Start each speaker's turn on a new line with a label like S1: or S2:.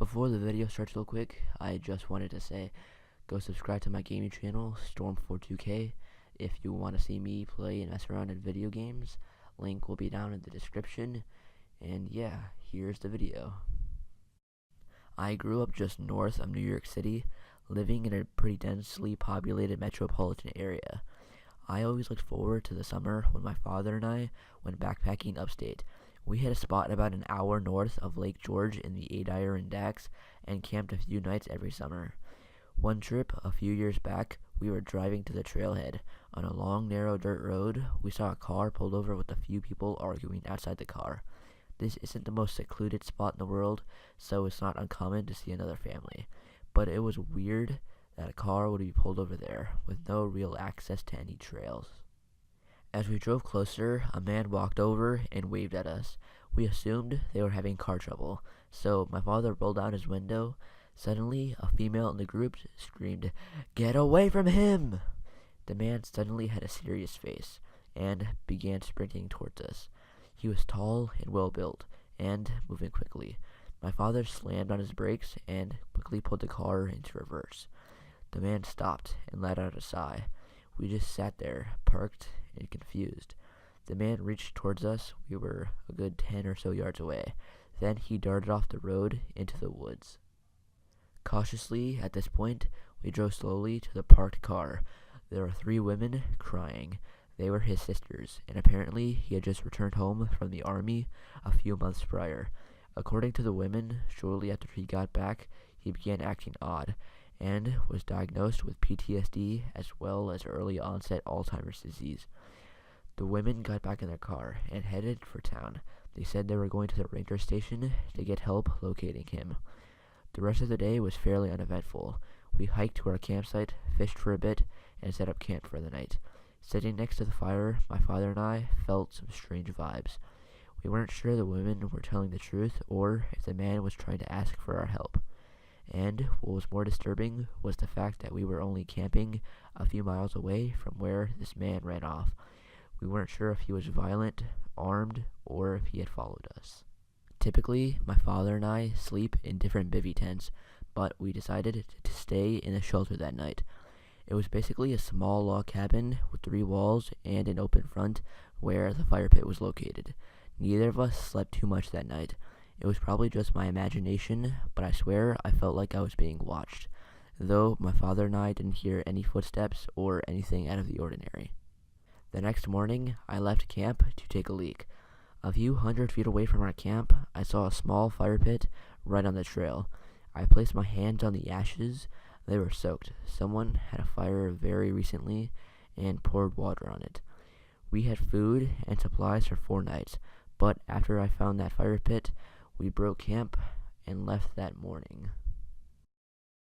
S1: Before the video starts real quick, I just wanted to say, go subscribe to my gaming channel, Storm42K, if you want to see me play and mess around in video games. Link will be down in the description, and yeah, here's the video. I grew up just north of New York City, living in a pretty densely populated metropolitan area. I always looked forward to the summer when my father and I went backpacking upstate. We hit a spot about an hour north of Lake George in the Adirondacks and camped a few nights every summer. One trip, a few years back, we were driving to the trailhead. On a long, narrow dirt road, we saw a car pulled over with a few people arguing outside the car. This isn't the most secluded spot in the world, so it's not uncommon to see another family. But it was weird that a car would be pulled over there, with no real access to any trails. As we drove closer, a man walked over and waved at us. We assumed they were having car trouble, so my father rolled down his window. Suddenly, a female in the group screamed, "Get away from him!" The man suddenly had a serious face, and began sprinting towards us. He was tall and well-built, and moving quickly. My father slammed on his brakes and quickly pulled the car into reverse. The man stopped and let out a sigh. We just sat there, parked and confused. The man reached towards us. We were a good 10 or so yards away. Then he darted off the road into the woods. Cautiously, at this point, we drove slowly to the parked car. There were 3 women crying. They were his sisters, and apparently he had just returned home from the army a few months prior. According to the women, shortly after he got back, he began acting odd, and was diagnosed with PTSD as well as early onset Alzheimer's disease. The women got back in their car and headed for town. They said they were going to the ranger station to get help locating him. The rest of the day was fairly uneventful. We hiked to our campsite, fished for a bit, and set up camp for the night. Sitting next to the fire, my father and I felt some strange vibes. We weren't sure the women were telling the truth or if the man was trying to ask for our help. And what was more disturbing was the fact that we were only camping a few miles away from where this man ran off. We weren't sure if he was violent, armed, or if he had followed us. Typically, my father and I sleep in different bivvy tents, but we decided to stay in a shelter that night. It was basically a small log cabin with 3 walls and an open front where the fire pit was located. Neither of us slept too much that night. It was probably just my imagination, but I swear I felt like I was being watched, though my father and I didn't hear any footsteps or anything out of the ordinary. The next morning, I left camp to take a leak. A few hundred feet away from our camp, I saw a small fire pit right on the trail. I placed my hands on the ashes. They were soaked. Someone had a fire very recently and poured water on it. We had food and supplies for 4 nights, but after I found that fire pit, we broke camp and left that morning.